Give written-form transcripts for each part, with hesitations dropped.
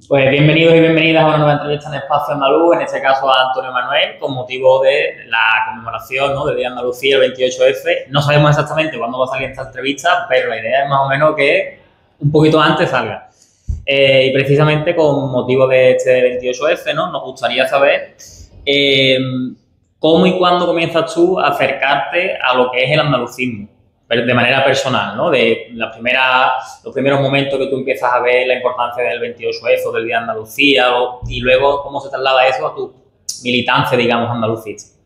Pues bienvenidos y bienvenidas a una nueva entrevista en Espacio Andaluz, en este caso a Antonio Manuel, con motivo de la conmemoración, ¿no?, del Día de Andalucía, el 28F. No sabemos exactamente cuándo va a salir esta entrevista, pero la idea es más o menos que un poquito antes salga. Y precisamente con motivo de este 28F, ¿no?, nos gustaría saber cómo y cuándo comienzas tú a acercarte a lo que es el andalucismo, de manera personal, ¿no? De los primeros momentos que tú empiezas a ver la importancia del 28F o del Día de Andalucía, y luego cómo se traslada eso a tu militancia, digamos, andalucista.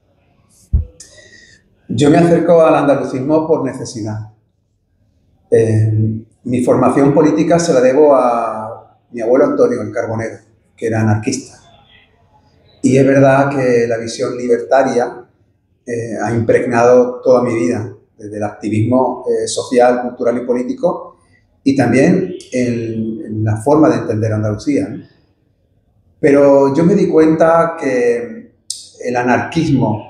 Yo me acerco al andalucismo por necesidad. Mi formación política se la debo a mi abuelo Antonio, el Carbonero, que era anarquista. Y es verdad que la visión libertaria ha impregnado toda mi vida, desde el activismo social, cultural y político, y también en la forma de entender Andalucía, ¿no? Pero yo me di cuenta que el anarquismo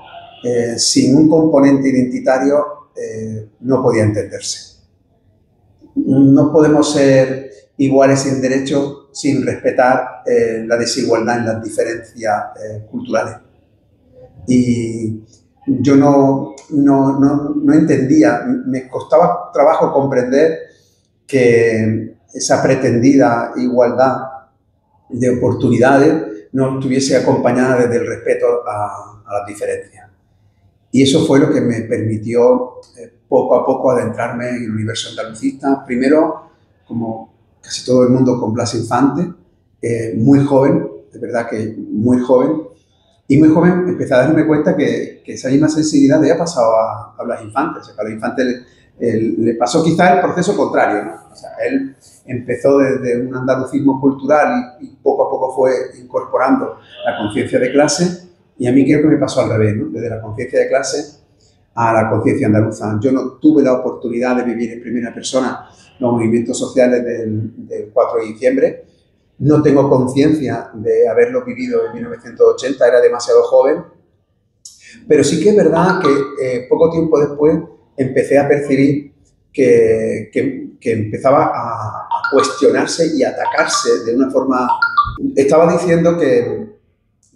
sin un componente identitario no podía entenderse. No podemos ser iguales en derechos sin respetar la desigualdad en las diferencias culturales. Y yo no entendía, me costaba trabajo comprender que esa pretendida igualdad de oportunidades no estuviese acompañada desde el respeto a las diferencias. Y eso fue lo que me permitió poco a poco adentrarme en el universo andalucista. Primero, como casi todo el mundo, con Blas Infante, muy joven, de verdad que muy joven. Y muy joven empecé a darme cuenta que esa misma sensibilidad le había pasado a Blas Infante. O sea, que a Blas Infante le pasó quizá el proceso contrario, ¿no? O sea, él empezó desde un andalucismo cultural y poco a poco fue incorporando la conciencia de clase, y a mí creo que me pasó al revés, ¿no? Desde la conciencia de clase a la conciencia andaluza. Yo no tuve la oportunidad de vivir en primera persona los movimientos sociales del 4 de diciembre. No tengo conciencia de haberlo vivido en 1980, era demasiado joven, pero sí que es verdad que poco tiempo después empecé a percibir que empezaba a cuestionarse y a atacarse de una forma... Estaba diciendo que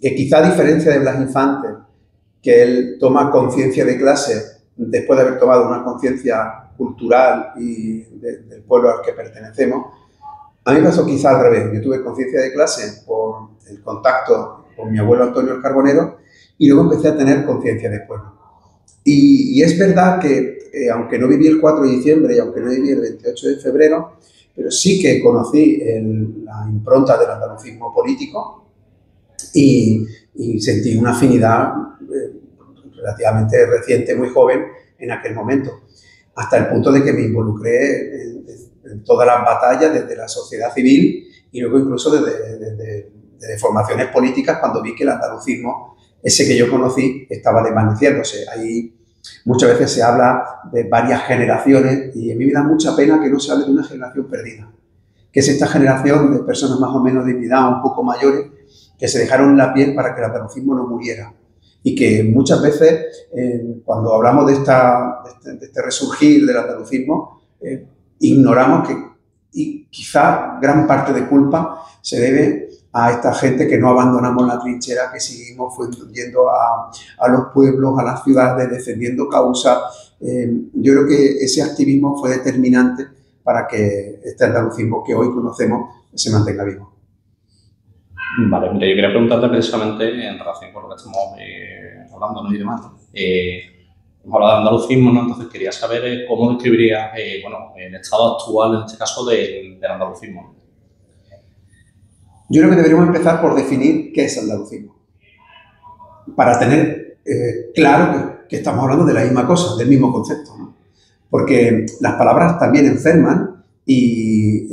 quizá a diferencia de Blas Infante, que él toma conciencia de clase después de haber tomado una conciencia cultural y del pueblo al que pertenecemos, a mí me pasó quizá al revés. Yo tuve conciencia de clase por el contacto con mi abuelo Antonio el Carbonero y luego empecé a tener conciencia de pueblo. Y es verdad que, aunque no viví el 4 de diciembre y aunque no viví el 28 de febrero, pero sí que conocí la impronta del andalucismo político y sentí una afinidad relativamente reciente, muy joven, en aquel momento, hasta el punto de que me involucré en todas las batallas desde la sociedad civil y luego incluso desde formaciones políticas, cuando vi que el andalucismo, ese que yo conocí, estaba desvaneciéndose. Ahí muchas veces se habla de varias generaciones y a mí me da mucha pena que no se hable de una generación perdida, que es esta generación de personas más o menos de mi edad, un poco mayores, que se dejaron la piel para que el andalucismo no muriera. Y que muchas veces, cuando hablamos de este resurgir del andalucismo, ignoramos que y quizá gran parte de culpa se debe a esta gente que no abandonamos la trinchera, que seguimos yendo a los pueblos, a las ciudades, defendiendo causas. Yo creo que ese activismo fue determinante para que este andalucismo que hoy conocemos se mantenga vivo. Vale, mira, yo quería preguntarte precisamente en relación con lo que estamos hablando, ¿no?, y demás. Hemos hablado de andalucismo, ¿no? Entonces quería saber cómo describirías el estado actual, en este caso, del andalucismo. Yo creo que deberíamos empezar por definir qué es andalucismo, para tener claro que estamos hablando de la misma cosa, del mismo concepto, ¿no? Porque las palabras también enferman y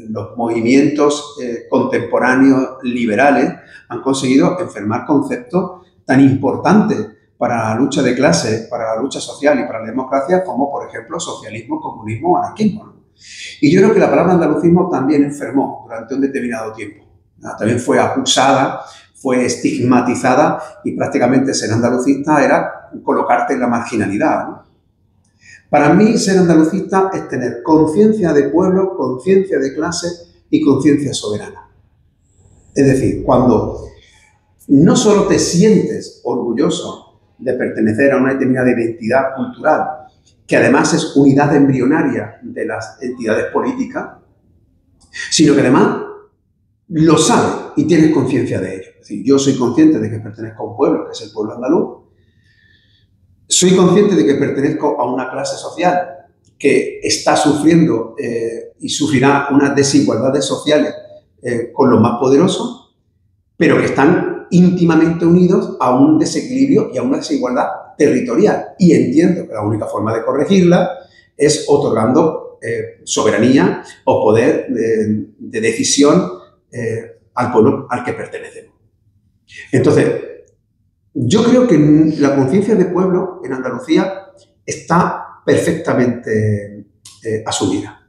los movimientos contemporáneos liberales han conseguido enfermar conceptos tan importantes para la lucha de clases, para la lucha social y para la democracia, como por ejemplo socialismo, comunismo o anarquismo, ¿no? Y yo creo que la palabra andalucismo también enfermó durante un determinado tiempo, ¿no? También fue acusada, fue estigmatizada y prácticamente ser andalucista era colocarte en la marginalidad, ¿no? Para mí, ser andalucista es tener conciencia de pueblo, conciencia de clase y conciencia soberana. Es decir, cuando no solo te sientes orgulloso de pertenecer a una determinada identidad cultural, que además es unidad embrionaria de las entidades políticas, sino que además lo sabes y tienes conciencia de ello. Es decir, yo soy consciente de que pertenezco a un pueblo, que es el pueblo andaluz. Soy consciente de que pertenezco a una clase social que está sufriendo y sufrirá unas desigualdades sociales con los más poderosos, pero que están íntimamente unidos a un desequilibrio y a una desigualdad territorial. Y entiendo que la única forma de corregirla es otorgando soberanía o poder de decisión al pueblo al que pertenecemos. Entonces, yo creo que la conciencia de pueblo en Andalucía está perfectamente asumida.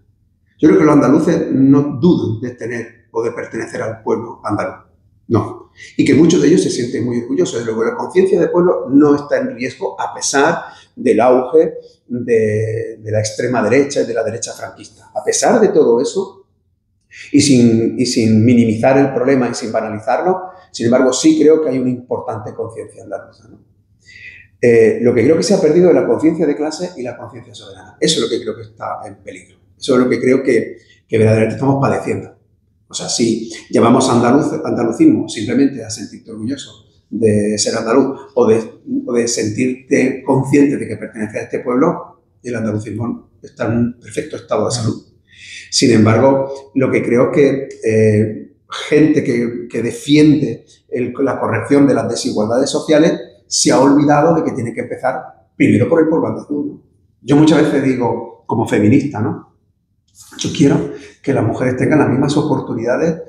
Yo creo que los andaluces no dudan de tener o de pertenecer al pueblo andaluz. No. Y que muchos de ellos se sienten muy orgullosos. Desde luego, la conciencia de pueblo no está en riesgo a pesar del auge de la extrema derecha y de la derecha franquista. A pesar de todo eso, y sin minimizar el problema y sin banalizarlo, sin embargo, sí creo que hay una importante conciencia andaluza, ¿no? Lo que creo que se ha perdido es la conciencia de clase y la conciencia soberana. Eso es lo que creo que está en peligro. Eso es lo que creo que verdaderamente estamos padeciendo. O sea, si llamamos andalucismo simplemente a sentirte orgulloso de ser andaluz o de sentirte consciente de que perteneces a este pueblo, el andalucismo está en un perfecto estado de salud. Sin embargo, lo que creo que gente que defiende la corrección de las desigualdades sociales se ha olvidado de que tiene que empezar primero por el pueblo andaluz, ¿no? Yo muchas veces digo, como feminista, ¿no? Yo quiero que las mujeres tengan las mismas oportunidades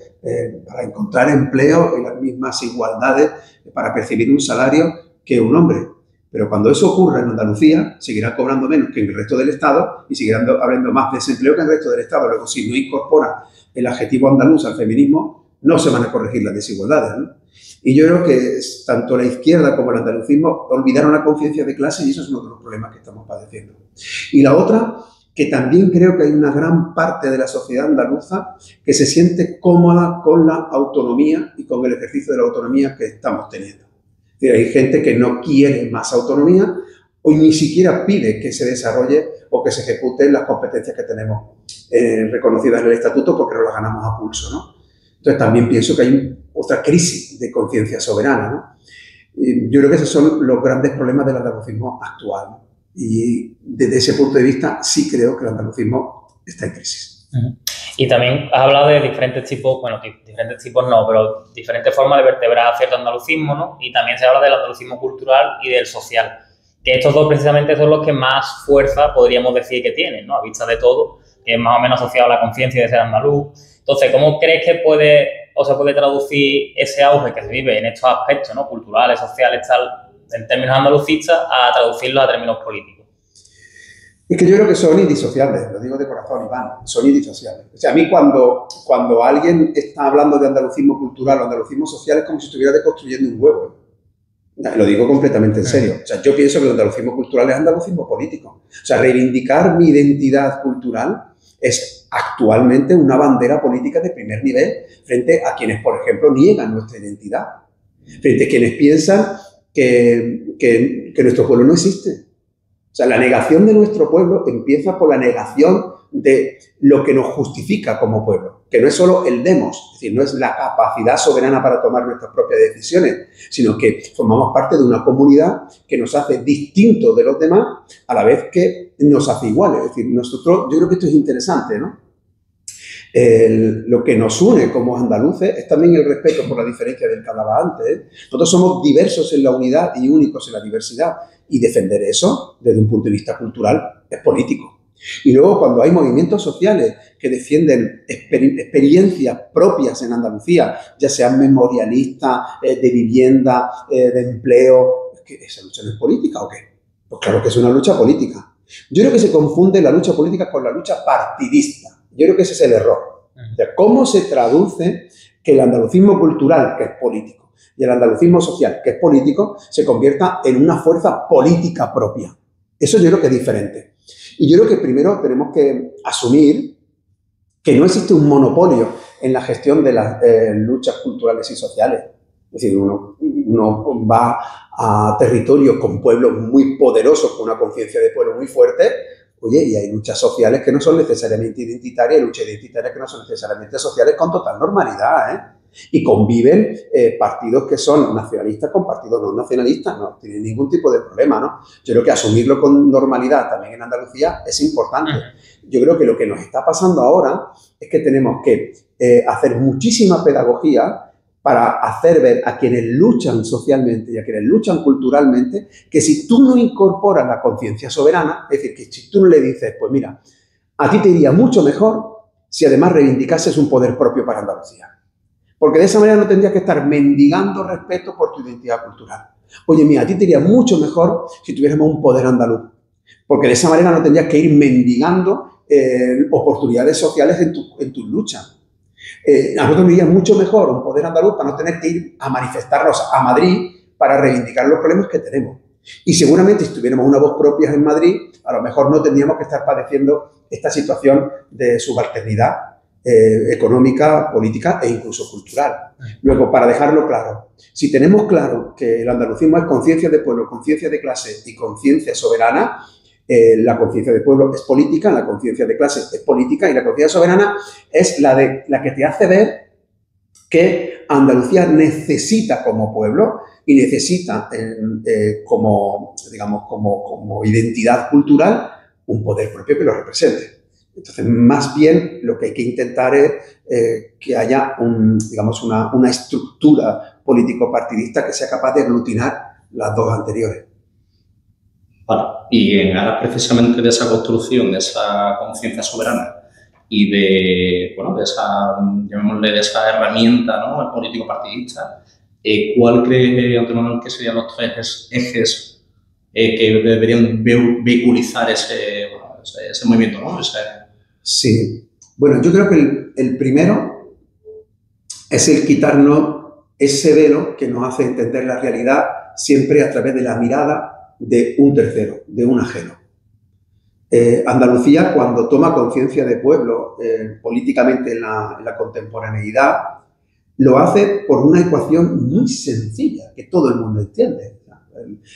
para encontrar empleo y las mismas igualdades para percibir un salario que un hombre. Pero cuando eso ocurra en Andalucía, seguirán cobrando menos que en el resto del Estado y seguirán habiendo más desempleo que en el resto del Estado. Luego, si no incorpora el adjetivo andaluz al feminismo, no se van a corregir las desigualdades, ¿no? Y yo creo que tanto la izquierda como el andalucismo olvidaron la conciencia de clase y eso es uno de los problemas que estamos padeciendo. Y la otra, que también creo que hay una gran parte de la sociedad andaluza que se siente cómoda con la autonomía y con el ejercicio de la autonomía que estamos teniendo. Es decir, hay gente que no quiere más autonomía o ni siquiera pide que se desarrolle o que se ejecuten las competencias que tenemos reconocidas en el estatuto porque no las ganamos a pulso, ¿no? Entonces también pienso que hay otra crisis de conciencia soberana, ¿no? Yo creo que esos son los grandes problemas del andalucismo actual, ¿no? Y desde ese punto de vista sí creo que el andalucismo está en crisis. Y también has hablado de diferentes tipos, bueno, diferentes tipos no, pero diferentes formas de vertebrar cierto andalucismo, ¿no? Y también se habla del andalucismo cultural y del social, que estos dos precisamente son los que más fuerza podríamos decir que tienen, ¿no? A vista de todo, que es más o menos asociado a la conciencia de ser andaluz. Entonces, ¿cómo crees que se puede traducir ese auge que se vive en estos aspectos, ¿no? Culturales, sociales, tal, en términos andalucistas, a traducirlos a términos políticos? Es que yo creo que son indisociables, lo digo de corazón, Iván, son indisociables. O sea, a mí cuando alguien está hablando de andalucismo cultural o andalucismo social es como si estuviera deconstruyendo un huevo. Lo digo completamente en serio. O sea, yo pienso que el andalucismo cultural es andalucismo político. O sea, reivindicar mi identidad cultural es actualmente una bandera política de primer nivel frente a quienes, por ejemplo, niegan nuestra identidad. Frente a quienes piensan que nuestro pueblo no existe. O sea, la negación de nuestro pueblo empieza por la negación de lo que nos justifica como pueblo, que no es solo el demos, es decir, no es la capacidad soberana para tomar nuestras propias decisiones, sino que formamos parte de una comunidad que nos hace distintos de los demás a la vez que nos hace iguales. Es decir, nosotros, yo creo que esto es interesante, ¿no? Lo que nos une como andaluces es también el respeto por la diferencia del que hablaba antes, ¿eh? Nosotros somos diversos en la unidad y únicos en la diversidad. Y defender eso, desde un punto de vista cultural, es político. Y luego, cuando hay movimientos sociales que defienden experiencias propias en Andalucía, ya sean memorialistas, de vivienda, de empleo, ¿es que esa lucha no es política o qué? Pues claro que es una lucha política. Yo creo que se confunde la lucha política con la lucha partidista. Yo creo que ese es el error. O sea, ¿cómo se traduce que el andalucismo cultural, que es político, y el andalucismo social, que es político, se convierta en una fuerza política propia? Eso yo creo que es diferente. Y yo creo que primero tenemos que asumir que no existe un monopolio en la gestión de las luchas culturales y sociales. Es decir, uno va a territorios con pueblos muy poderosos, con una conciencia de pueblo muy fuerte, oye, y hay luchas sociales que no son necesariamente identitarias, y luchas identitarias que no son necesariamente sociales con total normalidad, ¿eh? Y conviven partidos que son nacionalistas con partidos no nacionalistas, no tienen ningún tipo de problema, ¿no? Yo creo que asumirlo con normalidad también en Andalucía es importante. Yo creo que lo que nos está pasando ahora es que tenemos que hacer muchísima pedagogía para hacer ver a quienes luchan socialmente y a quienes luchan culturalmente que si tú no incorporas la conciencia soberana, es decir, que si tú no le dices, pues mira, a ti te iría mucho mejor si además reivindicases un poder propio para Andalucía. Porque de esa manera no tendrías que estar mendigando respeto por tu identidad cultural. Oye, mira, a ti te iría mucho mejor si tuviéramos un poder andaluz. Porque de esa manera no tendrías que ir mendigando oportunidades sociales en tus luchas. A nosotros nos iría mucho mejor un poder andaluz para no tener que ir a manifestarnos a Madrid para reivindicar los problemas que tenemos. Y seguramente si tuviéramos una voz propia en Madrid, a lo mejor no tendríamos que estar padeciendo esta situación de subalternidad económica, política e incluso cultural. Luego, para dejarlo claro, si tenemos claro que el andalucismo es conciencia de pueblo, conciencia de clase y conciencia soberana, la conciencia de pueblo es política, la conciencia de clase es política y la conciencia soberana es la que te hace ver que Andalucía necesita como pueblo y necesita como identidad cultural un poder propio que lo represente. Entonces, más bien lo que hay que intentar es que haya una estructura político-partidista que sea capaz de aglutinar las dos anteriores. Vale. Y en aras precisamente de esa construcción, de esa conciencia soberana y de esa, llamémosle, de esa herramienta, ¿no?, el político partidista, ¿cuál cree Antonio Manuel que serían los tres ejes que deberían vehiculizar ese movimiento, ¿no? Sí. Bueno, yo creo que el primero es el quitarnos ese velo que nos hace entender la realidad siempre a través de la mirada de un tercero, de un ajeno. Andalucía, cuando toma conciencia de pueblo políticamente en la contemporaneidad, lo hace por una ecuación muy sencilla, que todo el mundo entiende.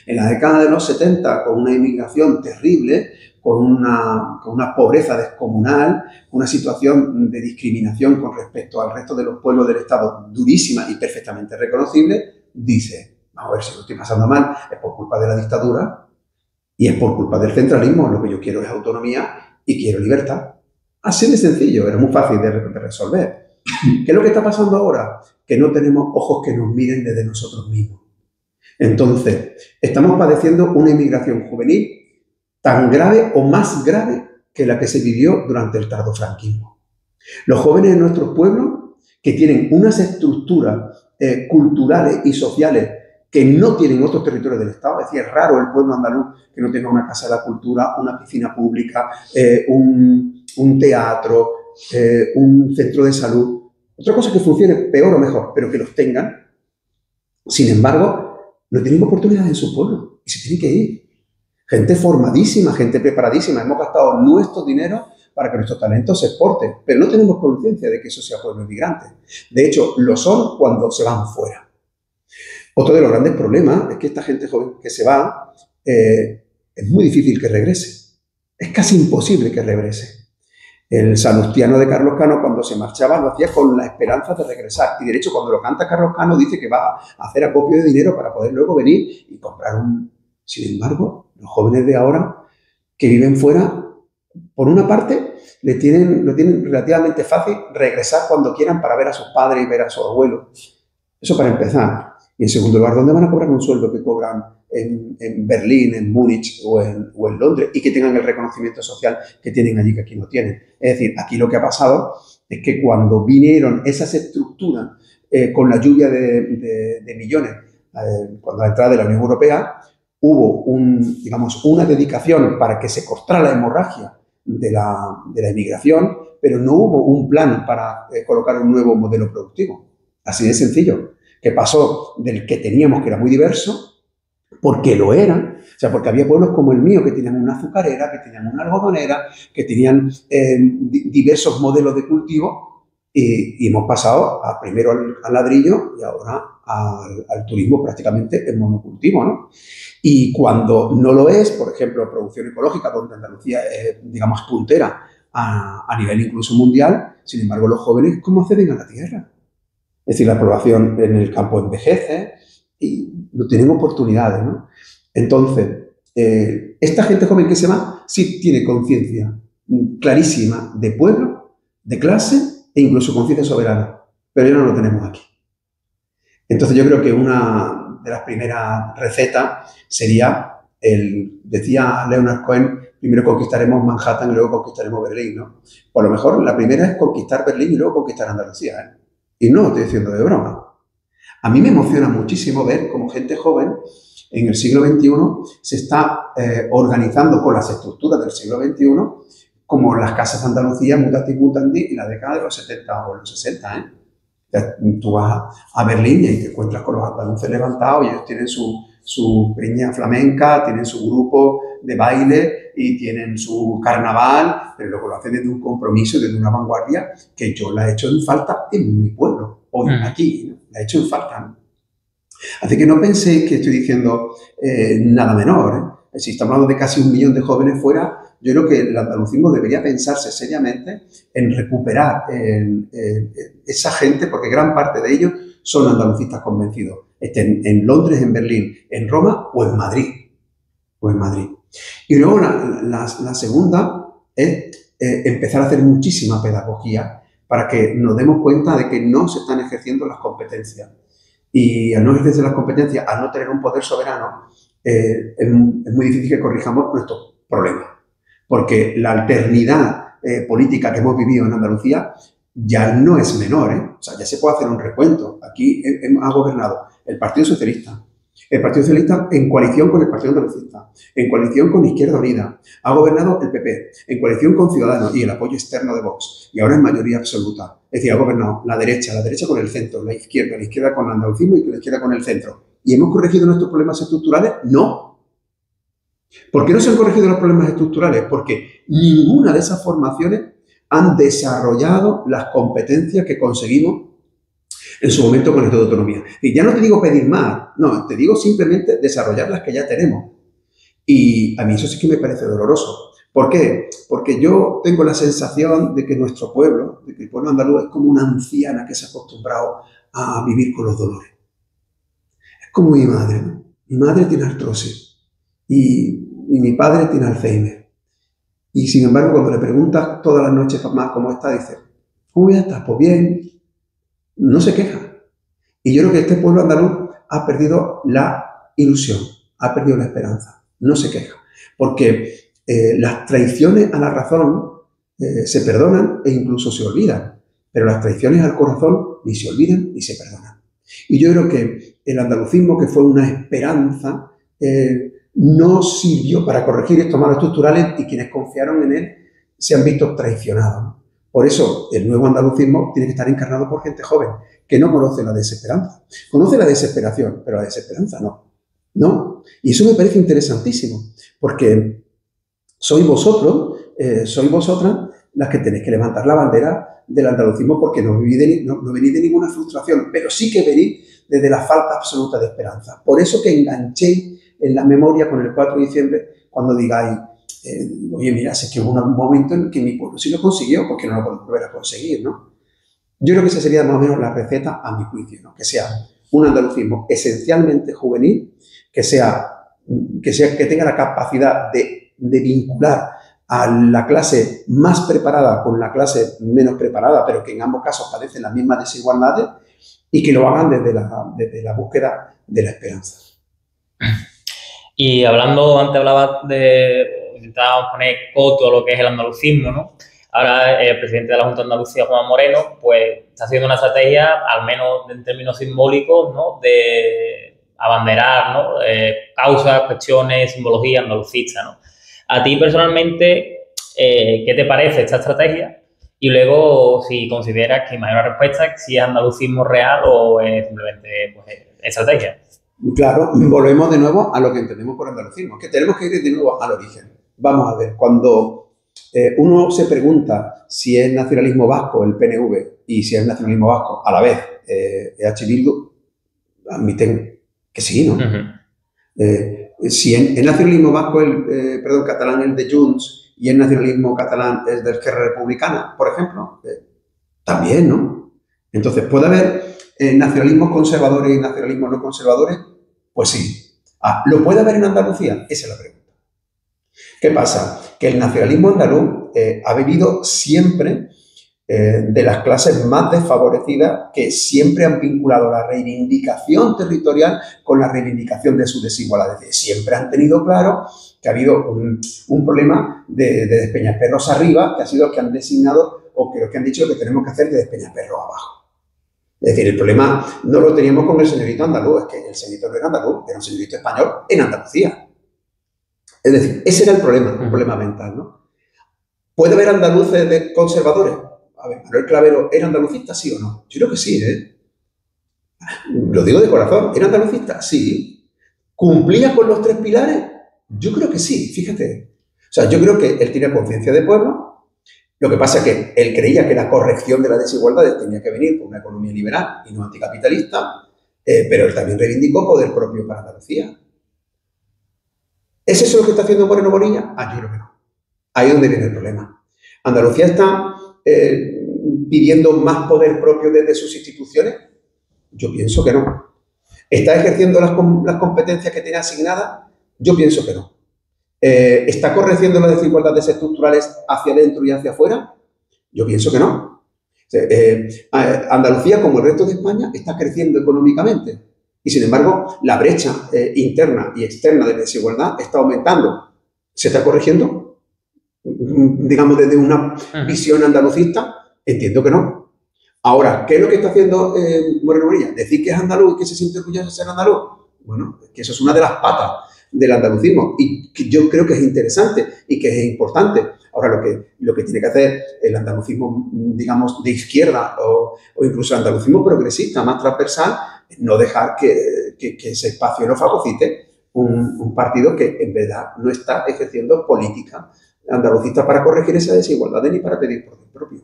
En la década de los 70, con una inmigración terrible, con una pobreza descomunal, una situación de discriminación con respecto al resto de los pueblos del Estado durísima y perfectamente reconocible, dice, vamos a ver, si lo estoy pasando mal, es por culpa de la dictadura y es por culpa del centralismo. Lo que yo quiero es autonomía y quiero libertad. Así de sencillo, era muy fácil de resolver. ¿Qué es lo que está pasando ahora? Que no tenemos ojos que nos miren desde nosotros mismos. Entonces, estamos padeciendo una inmigración juvenil tan grave o más grave que la que se vivió durante el tardofranquismo. Los jóvenes de nuestros pueblos, que tienen unas estructuras culturales y sociales que no tienen otros territorios del Estado, es decir, es raro el pueblo andaluz que no tenga una casa de la cultura, una piscina pública, un teatro, un centro de salud. Otra cosa que funcione peor o mejor, pero que los tengan. Sin embargo, no tienen oportunidades en su pueblo y se tienen que ir. Gente formadísima, gente preparadísima. Hemos gastado nuestro dinero para que nuestro talento se exporte, pero no tenemos conciencia de que eso sea pueblo inmigrante. De hecho, lo son cuando se van fuera. Otro de los grandes problemas es que esta gente joven que se va, es muy difícil que regrese. Es casi imposible que regrese. El salustiano de Carlos Cano, cuando se marchaba, lo hacía con la esperanza de regresar. Y de hecho, cuando lo canta Carlos Cano, dice que va a hacer acopio de dinero para poder luego venir y comprar un... Sin embargo, los jóvenes de ahora que viven fuera, por una parte, lo tienen relativamente fácil regresar cuando quieran para ver a sus padres y ver a sus abuelos. Eso para empezar. Y en segundo lugar, ¿dónde van a cobrar un sueldo que cobran en Berlín, en Múnich o en Londres y que tengan el reconocimiento social que tienen allí que aquí no tienen? Es decir, aquí lo que ha pasado es que cuando vinieron esas estructuras con la lluvia de millones, cuando la entrada de la Unión Europea, hubo una dedicación para que se cortara la hemorragia de la inmigración, pero no hubo un plan para colocar un nuevo modelo productivo. Así de sencillo, que pasó del que teníamos, que era muy diverso, porque lo era, o sea, porque había pueblos como el mío que tenían una azucarera, que tenían una algodonera, que tenían diversos modelos de cultivo, Y hemos pasado primero al ladrillo y ahora al turismo prácticamente en monocultivo, ¿no? Y cuando no lo es, por ejemplo, producción ecológica, donde Andalucía es, digamos, puntera a nivel incluso mundial, sin embargo, los jóvenes, ¿cómo acceden a la tierra? Es decir, la población en el campo envejece y no tienen oportunidades, ¿no? Entonces, esta gente joven que se va sí tiene conciencia clarísima de pueblo, de clase e incluso conciencia soberana, pero ya no lo tenemos aquí. Entonces yo creo que una de las primeras recetas sería, decía Leonard Cohen, primero conquistaremos Manhattan y luego conquistaremos Berlín, ¿no? Por lo mejor la primera es conquistar Berlín y luego conquistar Andalucía, ¿eh? Y no lo estoy diciendo de broma. A mí me emociona muchísimo ver cómo gente joven en el siglo XXI se está organizando con las estructuras del siglo XXI como las casas de Andalucía, mutati mutandi, en la década de los 70 o los 60, ¿eh? Tú vas a Berlín y ahí te encuentras con los andaluces levantados y ellos tienen su peña flamenca, tienen su grupo de baile y tienen su carnaval, pero luego lo hacen desde un compromiso, desde una vanguardia que yo la he hecho en falta en mi pueblo, hoy aquí, ¿no? La he hecho en falta, ¿no? Así que no penséis que estoy diciendo nada menor, ¿eh? Si estamos hablando de casi 1 millón de jóvenes fuera, yo creo que el andalucismo debería pensarse seriamente en recuperar esa gente, porque gran parte de ellos son andalucistas convencidos, estén en Londres, en Berlín, en Roma o en Madrid. Y luego la segunda es empezar a hacer muchísima pedagogía para que nos demos cuenta de que no se están ejerciendo las competencias. Y al no ejercer las competencias, al no tener un poder soberano, es muy difícil que corrijamos nuestros problemas. Porque la alternidad política que hemos vivido en Andalucía ya no es menor, ¿eh? O sea, ya se puede hacer un recuento. Aquí ha gobernado el Partido Socialista en coalición con el Partido Andalucista, en coalición con Izquierda Unida, ha gobernado el PP, en coalición con Ciudadanos y el apoyo externo de Vox, y ahora es mayoría absoluta. Es decir, ha gobernado la derecha con el centro, la izquierda con el andalucismo y la izquierda con el centro. ¿Y hemos corregido nuestros problemas estructurales? No. ¿Por qué no se han corregido los problemas estructurales? Porque ninguna de esas formaciones han desarrollado las competencias que conseguimos en su momento con el Estatuto de Autonomía. Y ya no te digo pedir más, no, te digo simplemente desarrollar las que ya tenemos. Y a mí eso sí que me parece doloroso. ¿Por qué? Porque yo tengo la sensación de que nuestro pueblo, de que el pueblo andaluz es como una anciana que se ha acostumbrado a vivir con los dolores. Es como mi madre, ¿no? Mi madre tiene artrosis. Y mi padre tiene Alzheimer. Y sin embargo, cuando le preguntas todas las noches más cómo está, dice, ¿cómo ya estás? Pues bien. No se queja. Y yo creo que este pueblo andaluz ha perdido la ilusión, ha perdido la esperanza. No se queja. Porque las traiciones a la razón se perdonan e incluso se olvidan. Pero las traiciones al corazón ni se olvidan ni se perdonan. Y yo creo que el andalucismo, que fue una esperanza, no sirvió para corregir estos malos estructurales y quienes confiaron en él se han visto traicionados, ¿no? Por eso el nuevo andalucismo tiene que estar encarnado por gente joven que no conoce la desesperanza. Conoce la desesperación, pero la desesperanza no. ¿No? Y eso me parece interesantísimo, porque sois vosotros, sois vosotras las que tenéis que levantar la bandera del andalucismo, porque no venís de ninguna frustración, pero sí que venís desde la falta absoluta de esperanza. Por eso que enganchéis en la memoria con el 4 de diciembre cuando digáis, oye, mira, es que hubo un momento en que mi pueblo sí lo consiguió, porque no lo podemos volver a conseguir, ¿no? Yo creo que esa sería más o menos la receta, a mi juicio, ¿no? Que sea un andalucismo esencialmente juvenil, que tenga la capacidad de vincular a la clase más preparada con la clase menos preparada, pero que en ambos casos padecen las mismas desigualdades, y que lo hagan desde la búsqueda de la esperanza. Y antes hablabas de intentábamos poner coto a lo que es el andalucismo, ¿no? Ahora el presidente de la Junta de Andalucía, Juan Moreno, pues está haciendo una estrategia, al menos en términos simbólicos, ¿no? De abanderar, ¿no? Causas, cuestiones, simbología andalucista, ¿no? A ti personalmente, ¿qué te parece esta estrategia? Y luego, si consideras que hay una respuesta, si es andalucismo real o es simplemente pues, estrategia. Claro, volvemos de nuevo a lo que entendemos por andalucismo, que tenemos que ir de nuevo al origen. Vamos a ver, cuando uno se pregunta si es nacionalismo vasco el PNV y si es nacionalismo vasco, a la vez EH Bildu, admiten que sí, ¿no? Si el nacionalismo vasco, catalán el de Junts y el nacionalismo catalán es de Esquerra Republicana, por ejemplo, también, ¿no? Entonces, ¿puede haber nacionalismos conservadores y nacionalismos no conservadores? Pues sí. ¿Lo puede haber en Andalucía? Esa es la pregunta. ¿Qué pasa? Que el nacionalismo andaluz ha venido siempre de las clases más desfavorecidas, que siempre han vinculado la reivindicación territorial con la reivindicación de su desigualdad. Es decir, siempre han tenido claro que ha habido un problema de Despeñaperros arriba, que ha sido el que han designado, o que lo que han dicho que tenemos que hacer de Despeñaperros abajo. Es decir, el problema no lo teníamos con el señorito andaluz, es que el señorito no era andaluz, era un señorito español en Andalucía. Es decir, ese era el problema, un problema mental, ¿no? ¿Puede haber andaluces de conservadores? A ver, ¿Manuel Clavero era andalucista, sí o no? Yo creo que sí, ¿eh? Lo digo de corazón. ¿Era andalucista? Sí. ¿Cumplía con los 3 pilares? Yo creo que sí, fíjate. O sea, yo creo que él tiene conciencia de pueblo. Lo que pasa es que él creía que la corrección de las desigualdades tenía que venir por una economía liberal y no anticapitalista, pero él también reivindicó poder propio para Andalucía. ¿Es eso lo que está haciendo Moreno Bonilla? Yo creo que no. Ahí es donde viene el problema. Andalucía está pidiendo más poder propio desde sus instituciones. Yo pienso que no. ¿Está ejerciendo las competencias que tiene asignadas? Yo pienso que no. ¿Está corrigiendo las desigualdades estructurales hacia adentro y hacia afuera? Yo pienso que no. Andalucía, como el resto de España, está creciendo económicamente. Y, sin embargo, la brecha interna y externa de desigualdad está aumentando. ¿Se está corrigiendo? Digamos, desde una visión andalucista, entiendo que no. Ahora, ¿qué es lo que está haciendo Moreno Bonilla? Decir que es andaluz y que se siente orgulloso de ser andaluz. Bueno, que eso es una de las patas del andalucismo y que yo creo que es interesante y que es importante. Ahora, lo que tiene que hacer el andalucismo, digamos, de izquierda o incluso el andalucismo progresista, más transversal, es no dejar que ese espacio no fagocite un partido que en verdad no está ejerciendo política andalucista para corregir esa desigualdad ni para pedir poder propio.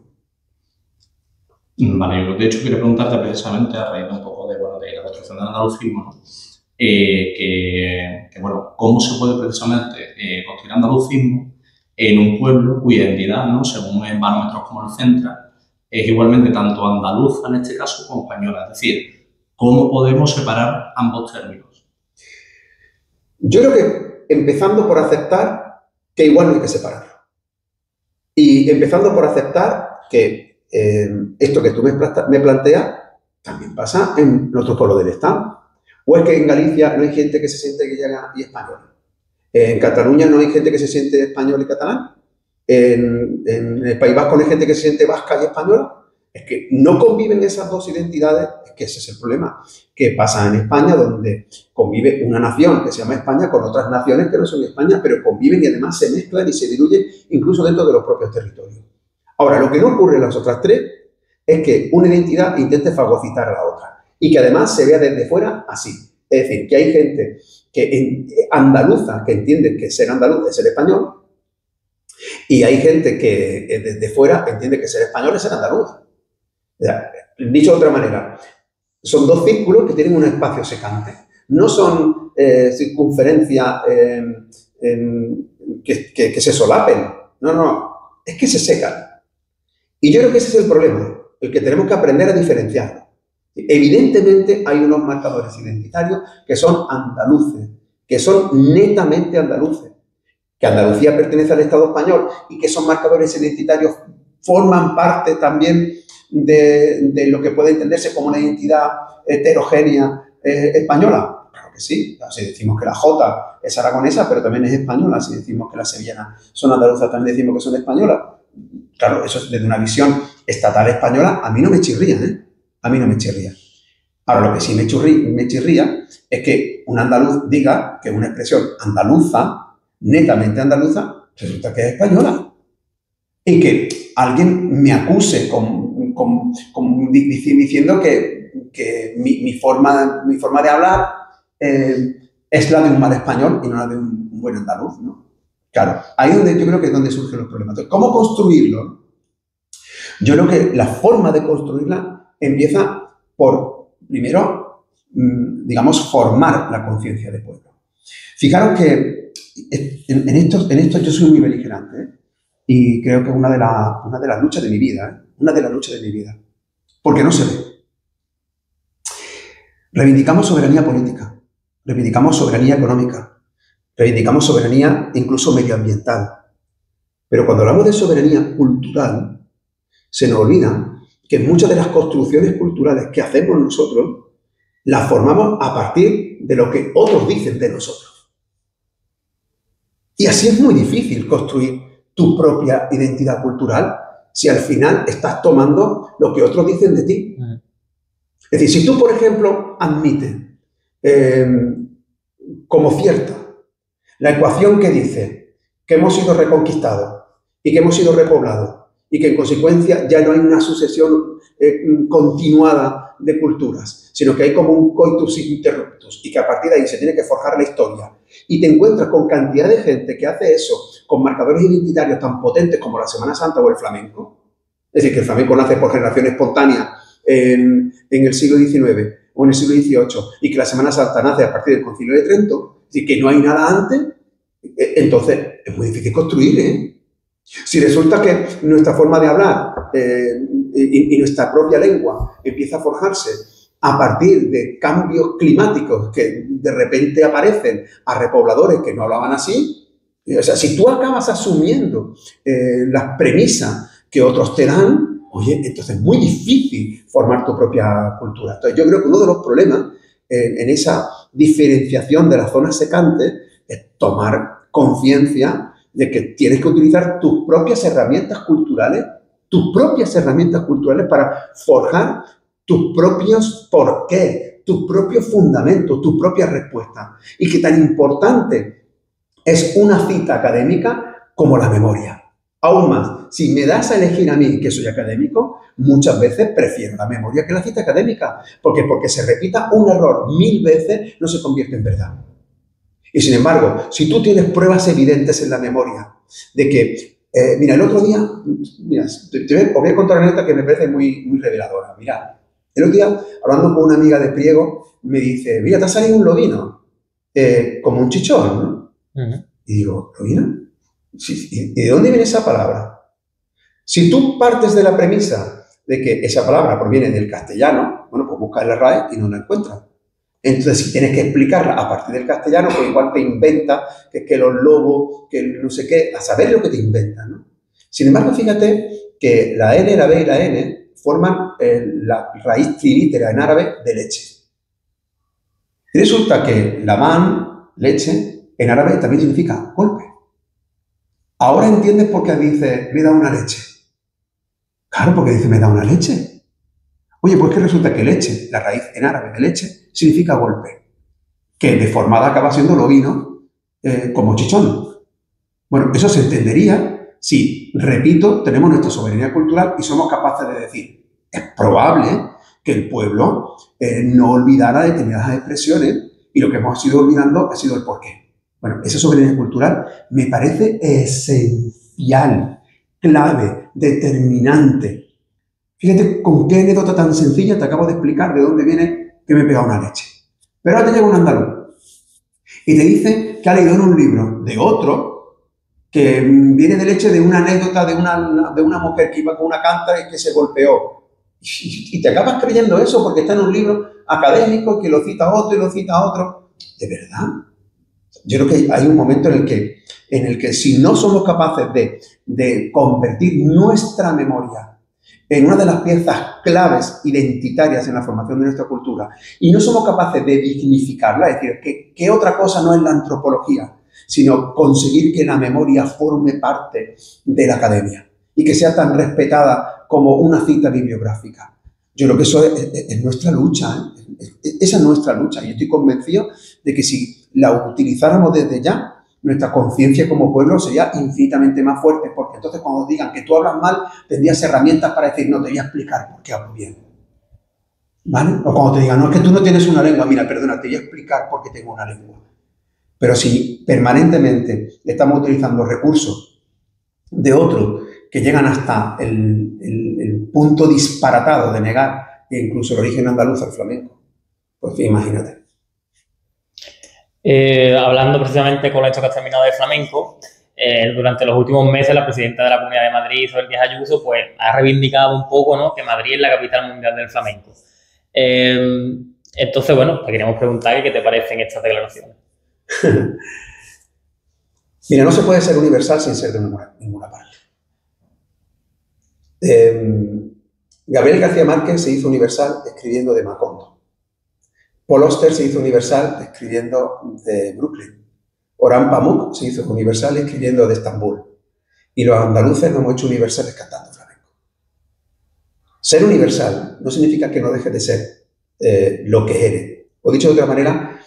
Vale, yo de hecho quiero preguntarte precisamente a raíz de un poco de la construcción del andalucismo, ¿no? Bueno, ¿cómo se puede precisamente construir andalucismo en un pueblo cuya identidad, ¿no? Según barómetros como el Centra, es igualmente tanto andaluza en este caso como española? Es decir, ¿cómo podemos separar ambos términos? Yo creo que empezando por aceptar que igual no hay que separarlo. Y empezando por aceptar que esto que tú me planteas también pasa en otros pueblos del Estado. ¿O es que en Galicia no hay gente que se siente gallega y española? ¿En Cataluña no hay gente que se siente español y catalán? ¿En el País Vasco no hay gente que se siente vasca y española? Es que no conviven esas dos identidades, es que ese es el problema. ¿Qué pasa en España, donde convive una nación que se llama España con otras naciones que no son España, pero conviven y además se mezclan y se diluyen incluso dentro de los propios territorios? Ahora, lo que no ocurre en las otras tres es que una identidad intente fagocitar a la otra y que además se vea desde fuera así. Es decir, que hay gente andaluza que entiende que ser andaluz es ser español y hay gente que desde fuera entiende que ser español es ser andaluz. Dicho de otra manera, son dos círculos que tienen un espacio secante. No son circunferencias que se solapen. No. Es que se secan. Y yo creo que ese es el problema, el que tenemos que aprender a diferenciarlo. Evidentemente hay unos marcadores identitarios que son andaluces, que son netamente andaluces, que Andalucía pertenece al Estado español y que esos marcadores identitarios forman parte también de lo que puede entenderse como una identidad heterogénea española. Claro que sí. Si decimos que la Jota es aragonesa, pero también es española. Si decimos que las sevillanas son andaluzas, también decimos que son españolas. Claro, eso es desde una visión estatal española. A mí no me chirría, ¿eh? A mí no me chirría. Ahora, lo que sí me chirría es que un andaluz diga que una expresión andaluza, netamente andaluza, resulta que es española. Y que alguien me acuse diciendo que mi forma de hablar es la de un mal español y no la de un buen andaluz, ¿no? Claro, ahí es donde yo creo que es donde surgen los problemas. Entonces, ¿cómo construirlo? Yo creo que la forma de construirla empieza por, primero, digamos, formar la conciencia de pueblo. Fijaros que en esto yo soy muy beligerante, ¿eh? Y creo que es una de las luchas de mi vida, ¿eh? Una de las luchas de mi vida. Porque no se ve. Reivindicamos soberanía política, reivindicamos soberanía económica, reivindicamos soberanía incluso medioambiental. Pero cuando hablamos de soberanía cultural, se nos olvida que muchas de las construcciones culturales que hacemos nosotros las formamos a partir de lo que otros dicen de nosotros. Y así es muy difícil construir tu propia identidad cultural si al final estás tomando lo que otros dicen de ti. Es decir, si tú, por ejemplo, admites como cierta la ecuación que dice que hemos sido reconquistados y que hemos sido repoblados y que en consecuencia ya no hay una sucesión continuada de culturas, sino que hay como un coitus interruptus y que a partir de ahí se tiene que forjar la historia, y te encuentras con cantidad de gente que hace eso con marcadores identitarios tan potentes como la Semana Santa o el flamenco, es decir, que el flamenco nace por generación espontánea en el siglo XIX o en el siglo XVIII y que la Semana Santa nace a partir del Concilio de Trento, es decir, que no hay nada antes, entonces es muy difícil construir, ¿eh? Si resulta que nuestra forma de hablar y nuestra propia lengua empieza a forjarse a partir de cambios climáticos que de repente aparecen a repobladores que no hablaban así, o sea, si tú acabas asumiendo las premisas que otros te dan, oye, entonces es muy difícil formar tu propia cultura. Entonces yo creo que uno de los problemas en esa diferenciación de las zonas secantes es tomar conciencia de que tienes que utilizar tus propias herramientas culturales para forjar tus propios porqués, tus propios fundamentos, tus propias respuestas. Y que tan importante es una cita académica como la memoria. Aún más, si me das a elegir a mí, que soy académico, muchas veces prefiero la memoria que la cita académica. Porque se repita un error 1000 veces no se convierte en verdad. Y sin embargo, si tú tienes pruebas evidentes en la memoria de que, mira, el otro día, mira, os voy a contar una anécdota que me parece muy, muy reveladora. Mira, el otro día, hablando con una amiga de Priego, me dice, mira, te ha salido un lobino, como un chichón, ¿no? Y digo, ¿lobino? Sí, ¿y de dónde viene esa palabra? Si tú partes de la premisa de que esa palabra proviene del castellano, bueno, pues busca en la RAE y no la encuentras. Entonces, si tienes que explicarla a partir del castellano, pues igual te inventa que los lobos, que no sé qué, a saber lo que te inventan, ¿no? Sin embargo, fíjate que la N, la B y la N forman la raíz trilítera en árabe de leche. Y resulta que la man, leche, en árabe también significa golpe. Ahora entiendes por qué dice, me da una leche. Claro, porque dice, me da una leche. Oye, pues que resulta que leche, la raíz en árabe de leche, significa golpe, que deformada acaba siendo lobino como chichón. Bueno, eso se entendería si, repito, tenemos nuestra soberanía cultural y somos capaces de decir, es probable que el pueblo no olvidara determinadas expresiones y lo que hemos ido olvidando ha sido el porqué. Bueno, esa soberanía cultural me parece esencial, clave, determinante. Fíjate con qué anécdota tan sencilla te acabo de explicar de dónde viene que me he pegado una leche. Pero ahora te llega un andaluz y te dice que ha leído en un libro de otro que viene de leche de una anécdota de una mujer que iba con una cántara y que se golpeó. Y te acabas creyendo eso porque está en un libro académico que lo cita otro y lo cita otro. ¿De verdad? Yo creo que hay un momento en el que si no somos capaces de convertir nuestra memoria en una de las piezas claves identitarias en la formación de nuestra cultura y no somos capaces de dignificarla, es decir, que otra cosa no es la antropología, sino conseguir que la memoria forme parte de la academia y que sea tan respetada como una cita bibliográfica. Yo creo que eso es nuestra lucha, ¿eh? Esa es nuestra lucha y estoy convencido de que si la utilizáramos desde ya, nuestra conciencia como pueblo sería infinitamente más fuerte, porque entonces cuando digan que tú hablas mal, tendrías herramientas para decir, no, te voy a explicar por qué hablo bien. ¿Vale? O cuando te digan, no, es que tú no tienes una lengua, mira, perdona, te voy a explicar por qué tengo una lengua. Pero si permanentemente estamos utilizando recursos de otros que llegan hasta el punto disparatado de negar incluso el origen andaluz al flamenco. Pues imagínate. Hablando precisamente con esto que has terminado de flamenco, durante los últimos meses la presidenta de la Comunidad de Madrid, Isabel Díaz Ayuso, pues ha reivindicado un poco, ¿no?, que Madrid es la capital mundial del flamenco. Entonces, bueno, te queríamos preguntar qué te parecen estas declaraciones. Mira, no se puede ser universal sin ser de ninguna parte. Gabriel García Márquez se hizo universal escribiendo de Macondo. Paul Auster se hizo universal escribiendo de Brooklyn. Orhan Pamuk se hizo universal escribiendo de Estambul. Y los andaluces nos hemos hecho universales cantando flamenco. Ser universal no significa que no dejes de ser lo que eres. O dicho de otra manera,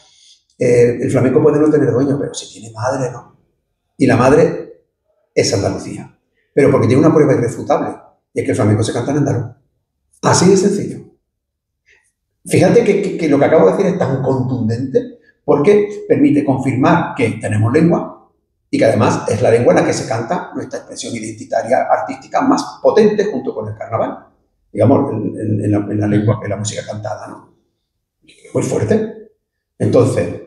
el flamenco puede no tener dueño, pero si tiene madre, no. Y la madre es Andalucía. Pero porque tiene una prueba irrefutable, y es que el flamenco se canta en andaluz. Así de sencillo. Fíjate que lo que acabo de decir es tan contundente porque permite confirmar que tenemos lengua y que además es la lengua en la que se canta nuestra expresión identitaria artística más potente junto con el carnaval. Digamos, en la lengua, en la música cantada, ¿no? Muy fuerte. Entonces,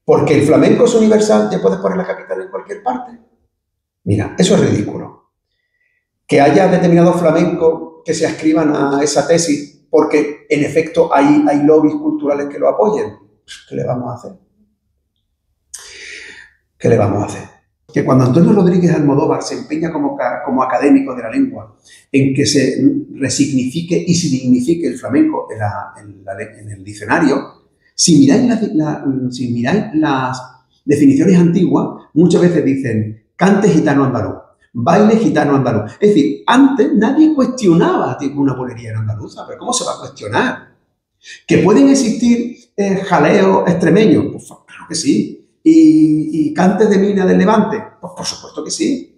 porque el flamenco es universal, ya puedes poner la capital en cualquier parte. Mira, eso es ridículo. Que haya determinados flamencos que se ascriban a esa tesis porque, en efecto, hay lobbies culturales que lo apoyen. ¿Qué le vamos a hacer? ¿Qué le vamos a hacer? Que cuando Antonio Rodríguez Almodóvar se empeña como académico de la lengua en que se resignifique y se dignifique el flamenco en el diccionario, si miráis las definiciones antiguas, muchas veces dicen cante gitano andaluz, baile gitano andaluz. Es decir, antes nadie cuestionaba una bolería andaluza, pero ¿cómo se va a cuestionar? ¿Que pueden existir jaleos extremeños? Pues claro que sí. ¿Y cantes de mina del Levante? Pues por supuesto que sí.